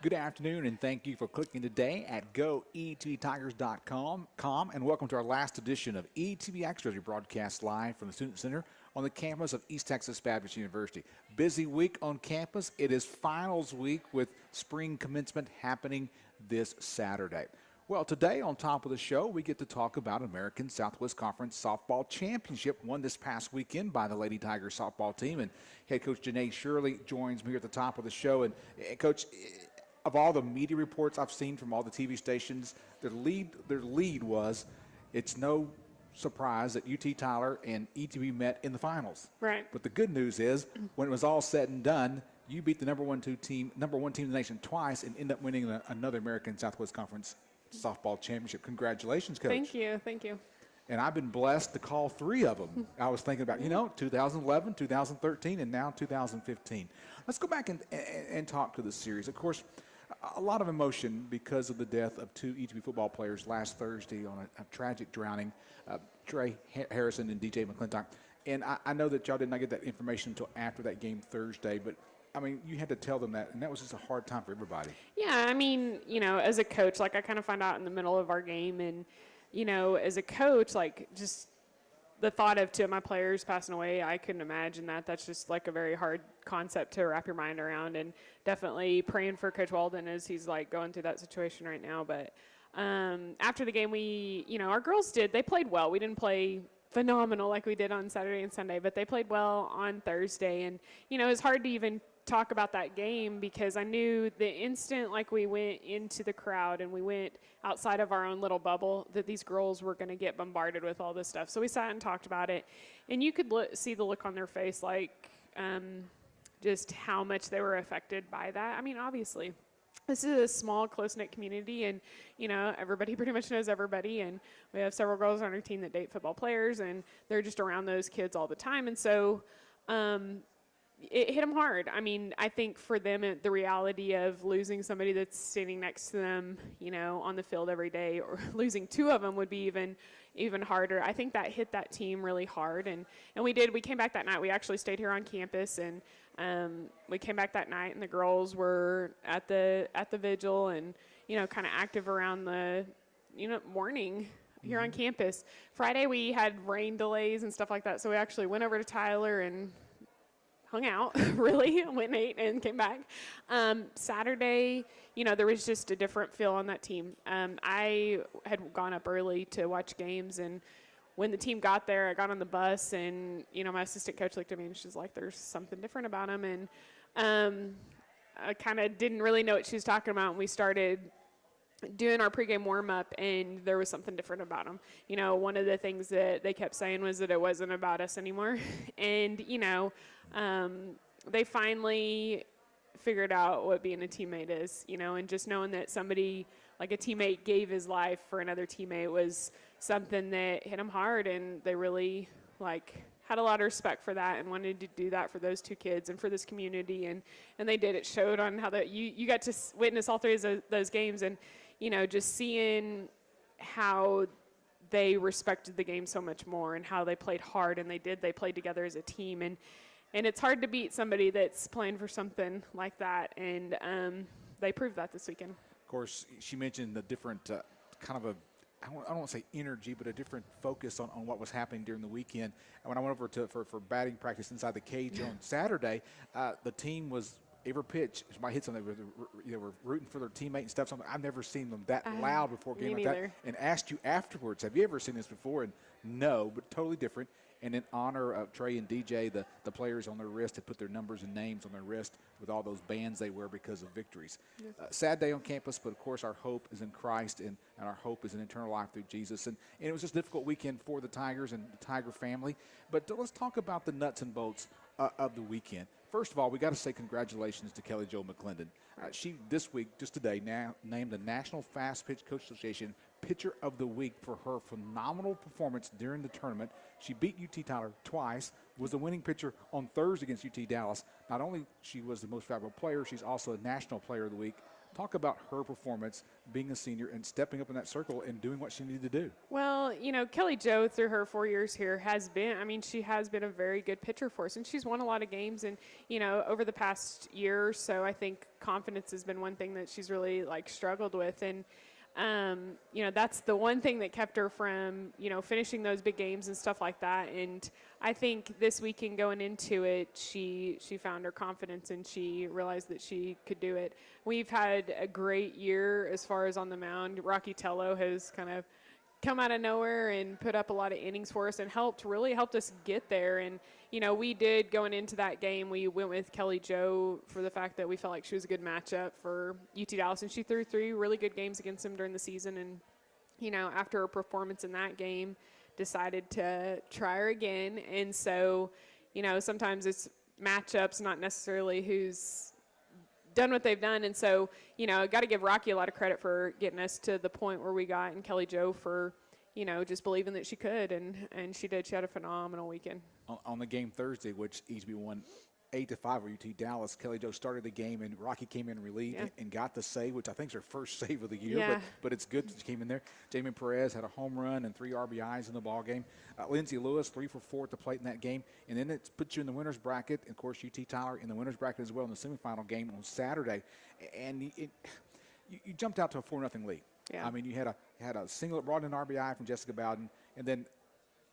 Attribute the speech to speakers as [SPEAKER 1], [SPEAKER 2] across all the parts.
[SPEAKER 1] Good afternoon, and thank you for clicking today at goetbtigers.com. And welcome to our last edition of ETB Extras, we broadcast live from the Student Center on the campus of East Texas Baptist University. Busy week on campus. It is finals week with spring commencement happening this Saturday. Well, today on top of the show, we get to talk about American Southwest Conference Softball Championship won this past weekend by the Lady Tigers softball team. And head coach Janae Shirley joins me here at the top of the show. And Coach, of all the media reports I've seen from all the TV stations, their lead was it's no surprise that UT Tyler and ETBU met in the finals.
[SPEAKER 2] Right.
[SPEAKER 1] But the good news is when it was all said and done, you beat the number one team in the nation twice and end up winning another American Southwest Conference softball championship. Congratulations, Coach.
[SPEAKER 2] Thank you. Thank you.
[SPEAKER 1] And I've been blessed to call three of them. I was thinking about, 2011, 2013, and now 2015. Let's go back and talk to the series. Of course, a lot of emotion because of the death of two ETB football players last Thursday on a tragic drowning, Trey Harrison and DJ McClintock. And I know that y'all did not get that information until after that game Thursday, but I mean, you had to tell them that, and that was just a hard time for everybody.
[SPEAKER 2] Yeah, I mean, as a coach, I kind of found out in the middle of our game, and, as a coach, just the thought of two of my players passing away, I couldn't imagine that. That's just, a very hard concept to wrap your mind around, and definitely praying for Coach Walden as he's, going through that situation right now. But after the game, our girls they played well. We didn't play phenomenal like we did on Saturday and Sunday, but they played well on Thursday, and, it's hard to even talk about that game because I knew the instant we went into the crowd and we went outside of our own little bubble that these girls were going to get bombarded with all this stuff. So we sat and talked about it, and you could see the look on their face, just how much they were affected by that. I mean, obviously, this is a small, close-knit community, and, everybody pretty much knows everybody, and we have several girls on our team that date football players, and they're just around those kids all the time. And so it hit them hard. I mean, I think for them, the reality of losing somebody that's standing next to them, on the field every day, or losing two of them would be even harder. I think that hit that team really hard. And we came back that night. We actually stayed here on campus, and we came back that night, and the girls were at the vigil and, kind of active around the, morning here on campus. Friday, we had rain delays and stuff like that. So we actually went over to Tyler and hung out, really, went and ate and came back. Saturday, there was just a different feel on that team. I had gone up early to watch games, and when the team got there, I got on the bus, and, my assistant coach looked at me, and she's like, there's something different about him. And I kind of didn't really know what she was talking about, and we started doing our pregame warm-up, and there was something different about them. One of the things that they kept saying was that it wasn't about us anymore. And, they finally figured out what being a teammate is, and just knowing that somebody, a teammate, gave his life for another teammate was something that hit them hard, and they really, had a lot of respect for that and wanted to do that for those two kids and for this community, and they did. It showed on how you got to witness all three of those games, and, just seeing how they respected the game so much more and how they played hard, and they played together as a team, and it's hard to beat somebody that's playing for something like that, and they proved that this weekend.
[SPEAKER 1] Of course, she mentioned the different kind of I don't want to say energy, but a different focus on what was happening during the weekend. And when I went over for batting practice inside the cage on Saturday, the team was every pitch, somebody hit something, they were rooting for their teammate and stuff. Something I've never seen them that loud before a game like that. And asked you afterwards, have you ever seen this before? And no, but totally different. And in honor of Trey and DJ, the players on their wrist had put their numbers and names on their wrist with all those bands they wear because of victories. Yes. Sad day on campus, but of course our hope is in Christ, and our hope is in eternal life through Jesus. And it was just a difficult weekend for the Tigers and the Tiger family. But let's talk about the nuts and bolts of the weekend. First of all, we got to say congratulations to Kelly Jo McClendon. She this week, just today, now named the National Fast Pitch Coach Association Pitcher of the Week for her phenomenal performance during the tournament. She beat UT Tyler twice, was the winning pitcher on Thursday against UT Dallas. Not only she was the most valuable player, she's also a National Player of the Week. Talk about her performance, being a senior and stepping up in that circle and doing what she needed to do.
[SPEAKER 2] Well, Kelly Jo, through her 4 years here, she has been a very good pitcher for us, and she's won a lot of games. And, over the past year or so, I think confidence has been one thing that she's really, struggled with. And, that's the one thing that kept her from, finishing those big games and stuff like that. And I think this weekend going into it, she found her confidence and she realized that she could do it. We've had a great year as far as on the mound. Rocky Tello has kind of come out of nowhere and put up a lot of innings for us and really helped us get there. And, we did going into that game, we went with Kelly Jo for the fact that we felt like she was a good matchup for UT Dallas. And she threw 3 really good games against them during the season. And, after her performance in that game, decided to try her again. And so, sometimes it's matchups, not necessarily who's done what they've done. And so, got to give Rocky a lot of credit for getting us to the point where we got, and Kelly Jo for, just believing that she could. And she did. She had a phenomenal weekend.
[SPEAKER 1] On the game Thursday, which ETBU won 8-5 over UT Dallas, Kelly Jo started the game, and Rocky came in relief and got the save, which I think is her first save of the year.
[SPEAKER 2] Yeah.
[SPEAKER 1] But it's good that she came in there. Jamie Perez had a home run and 3 RBIs in the ball game. Lindsey Lewis 3 for 4 at the plate in that game, and then it puts you in the winner's bracket. And of course, UT Tyler in the winner's bracket as well in the semifinal game on Saturday, and you jumped out to a 4-0 lead.
[SPEAKER 2] Yeah.
[SPEAKER 1] I mean, you had a single that brought in an RBI from Jessica Bowden, and then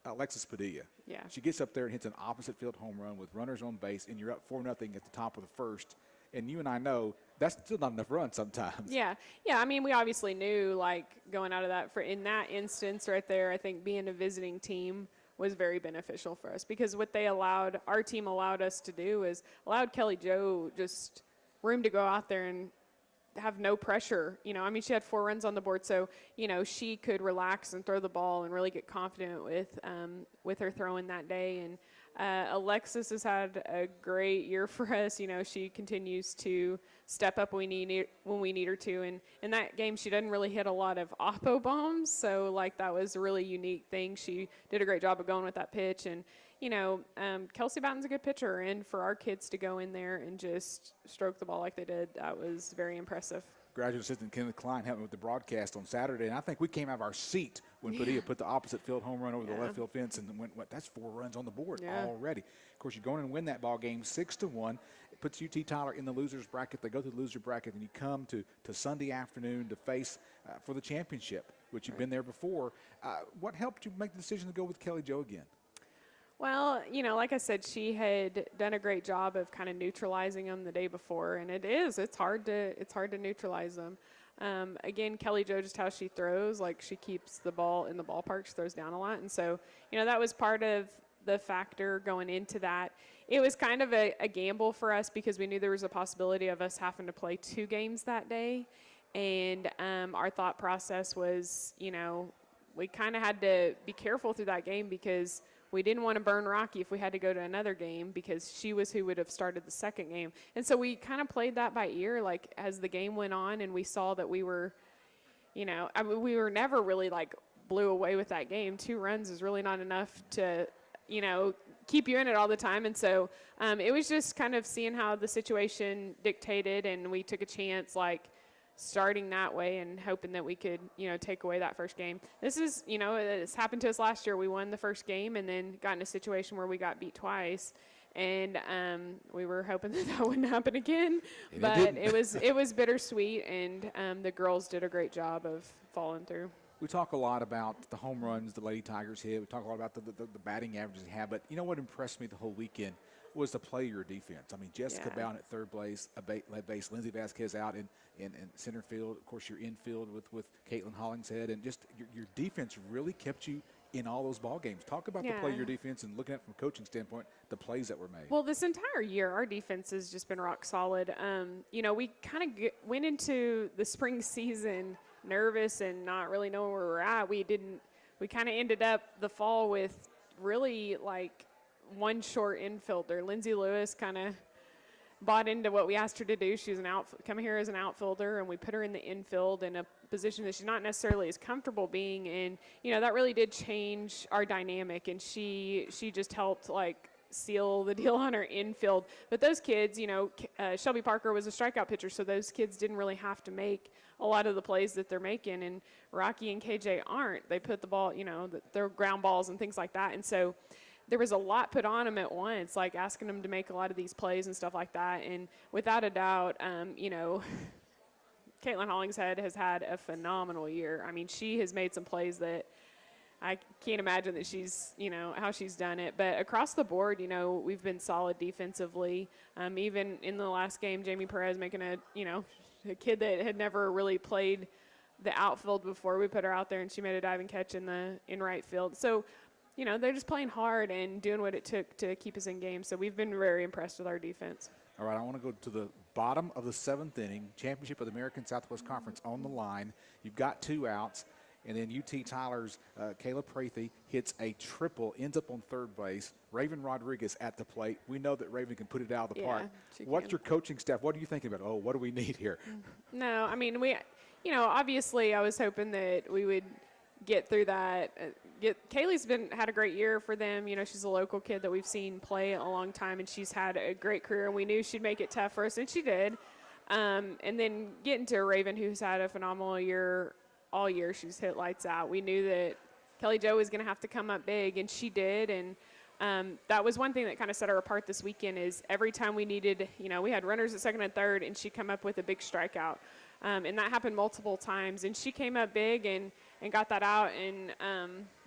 [SPEAKER 1] Alexis Padilla.
[SPEAKER 2] Yeah.
[SPEAKER 1] She gets up there and hits an opposite field home run with runners on base, and you're up 4-0 at the top of the first. And you and I know that's still not enough runs sometimes.
[SPEAKER 2] Yeah. I mean, we obviously knew, going out of that, in that instance right there, I think being a visiting team was very beneficial for us, because what our team allowed us to do is allowed Kelly Jo just room to go out there and have no pressure. She had 4 runs on the board, so she could relax and throw the ball and really get confident with her throwing that day. And Alexis has had a great year for us. She continues to step up when we need her to. And in that game, she doesn't really hit a lot of oppo bombs, so that was a really unique thing. She did a great job of going with that pitch. And Kelsey Bowden's a good pitcher, and for our kids to go in there and just stroke the ball like they did, that was very impressive.
[SPEAKER 1] Graduate assistant Kenneth Klein helped me with the broadcast on Saturday, and I think we came out of our seat when Padilla put the opposite field home run over the left field fence, and went, that's 4 runs on the board already. Of course, you go in and win that ball game 6-1. It puts UT Tyler in the loser's bracket. They go through the loser bracket, and you come to Sunday afternoon to face for the championship, which you've been there before. What helped you make the decision to go with Kelly Jo again?
[SPEAKER 2] Well, like I said, she had done a great job of kind of neutralizing them the day before, and it's hard to neutralize them. Again, Kelly Jo, just how she throws, she keeps the ball in the ballpark, she throws down a lot, and so that was part of the factor going into that. It was kind of a gamble for us, because we knew there was a possibility of us having to play 2 games that day, and our thought process was, we kind of had to be careful through that game, because we didn't want to burn Rocky if we had to go to another game, because she was who would have started the second game. And so we kind of played that by ear, as the game went on, and we saw that we were, we were never really blew away with that game. 2 runs is really not enough to, keep you in it all the time. And so it was just kind of seeing how the situation dictated, and we took a chance, starting that way and hoping that we could, take away that first game. This is, it's happened to us last year. We won the first game and then got in a situation where we got beat twice. And we were hoping that wouldn't happen again.
[SPEAKER 1] And
[SPEAKER 2] but it was bittersweet, and the girls did a great job of following through.
[SPEAKER 1] We talk a lot about the home runs the Lady Tigers hit. We talk a lot about the batting averages they have. But you know what impressed me the whole weekend was the play of your defense. I mean, Jessica Bowden at third base, Lindsey Vasquez out in center field. Of course, you're infield with Caitlin Hollingshead, and just your defense really kept you in all those ball games. Talk about the play of your defense, and looking at it from a coaching standpoint, the plays that were made.
[SPEAKER 2] Well, this entire year, our defense has just been rock solid. We kind of went into the spring season nervous and not really knowing where we're at. We kind of ended up the fall with really one short infielder. Lindsay Lewis kind of bought into what we asked her to do. She's come here as an outfielder, and we put her in the infield in a position that she's not necessarily as comfortable being in. That really did change our dynamic, and she just helped seal the deal on our infield. But those kids, Shelby Parker was a strikeout pitcher, so those kids didn't really have to make a lot of the plays that they're making. And Rocky and KJ aren't. They put the ball, their ground balls and things like that. And so there was a lot put on them at once, like asking them to make a lot of these plays and stuff like that. And without a doubt, Caitlin Hollingshead has had a phenomenal year. I mean, she has made some plays that I can't imagine that she's, how she's done it. But across the board, we've been solid defensively. Even in the last game, Jamie Perez making a kid that had never really played the outfield before. We put her out there and she made a diving catch in right field. So, they're just playing hard and doing what it took to keep us in games. So we've been very impressed with our defense.
[SPEAKER 1] All right, I want to go to the bottom of the 7th inning. Championship of the American Southwest Conference on the line. You've got 2 outs. And then UT Tyler's Kayla Prathy hits a triple, ends up on third base. Raven Rodriguez at the plate. We know that Raven can put it out of the park. What's your coaching staff? What are you thinking about? Oh, what do we need here?
[SPEAKER 2] No, I mean, obviously I was hoping that we would get through that. Kaylee's had a great year for them. She's a local kid that we've seen play a long time, and she's had a great career, and we knew she'd make it tough for us, and she did. And then getting to Raven, who's had a phenomenal year all year. She's hit lights out. We knew that Kelly Jo was going to have to come up big, and she did. And that was one thing that kind of set her apart this weekend is every time we needed, we had runners at second and third, and she'd come up with a big strikeout. And that happened multiple times. And she came up big and got that out, and,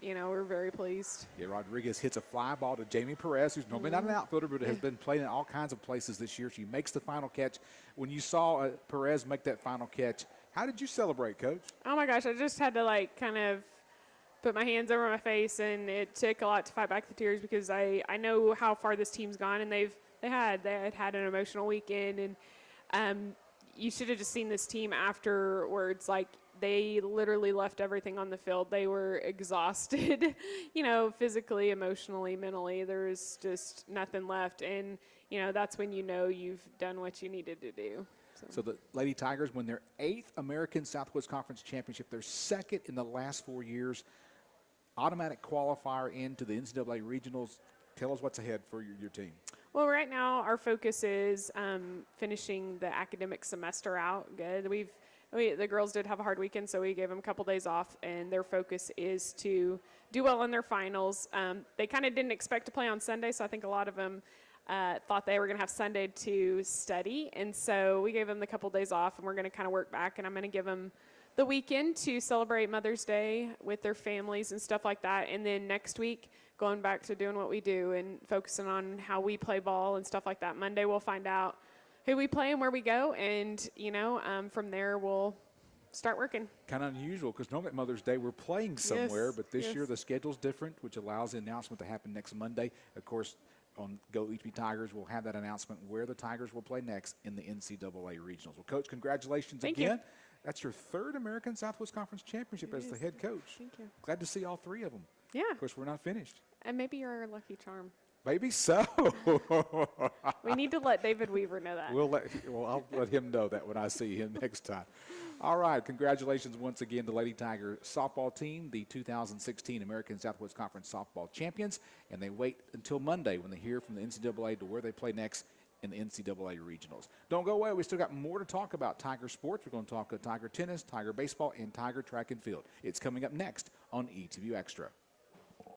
[SPEAKER 2] we're very pleased.
[SPEAKER 1] Yeah, Rodriguez hits a fly ball to Jamie Perez, who's normally not an outfielder, but has been playing in all kinds of places this year. She makes the final catch. When you saw Perez make that final catch, how did you celebrate, Coach?
[SPEAKER 2] Oh, my gosh, I just had to, kind of put my hands over my face, and it took a lot to fight back the tears because I know how far this team's gone, and they had an emotional weekend, and you should have just seen this team afterwards. They literally left everything on the field. They were exhausted, physically, emotionally, mentally. There was just nothing left, and that's when you've done what you needed to do.
[SPEAKER 1] So the Lady Tigers win their 8th American Southwest Conference Championship, their 2nd in the last 4 years. Automatic qualifier into the NCAA Regionals. Tell us what's ahead for your team.
[SPEAKER 2] Well, right now our focus is finishing the academic semester out good. The girls did have a hard weekend, so we gave them a couple days off, and their focus is to do well in their finals. They kind of didn't expect to play on Sunday, so I think a lot of them thought they were going to have Sunday to study, and so we gave them the couple days off, and we're going to kind of work back, and I'm going to give them the weekend to celebrate Mother's Day with their families and stuff like that, and then next week going back to doing what we do and focusing on how we play ball and stuff like that. Monday we'll find out who we play and where we go, and from there we'll start working.
[SPEAKER 1] Kind of unusual because normally at Mother's Day we're playing somewhere,
[SPEAKER 2] Yes,
[SPEAKER 1] but this
[SPEAKER 2] yes.
[SPEAKER 1] year the schedule's different, which allows the announcement to happen next Monday. Of course, on Go ETBU Tigers, we'll have that announcement where the Tigers will play next in the NCAA Regionals. Well, Coach, congratulations
[SPEAKER 2] Thank
[SPEAKER 1] again.
[SPEAKER 2] you.
[SPEAKER 1] That's your 3rd American Southwest Conference Championship as the head coach.
[SPEAKER 2] Thank you.
[SPEAKER 1] Glad to see all 3 of them.
[SPEAKER 2] Yeah,
[SPEAKER 1] Of course, we're not finished.
[SPEAKER 2] and maybe you're our lucky charm.
[SPEAKER 1] Maybe so.
[SPEAKER 2] We need to let David Weaver know that.
[SPEAKER 1] I'll let him know that when I see him next time. All right, congratulations once again to Lady Tiger softball team, the 2016 American Southwest Conference softball champions, and they wait until Monday when they hear from the NCAA to where they play next in the NCAA regionals. Don't go away. We still got more to talk about Tiger sports. We're going to talk Tiger tennis, Tiger baseball, and Tiger track and field. It's coming up next on ETBU Extra.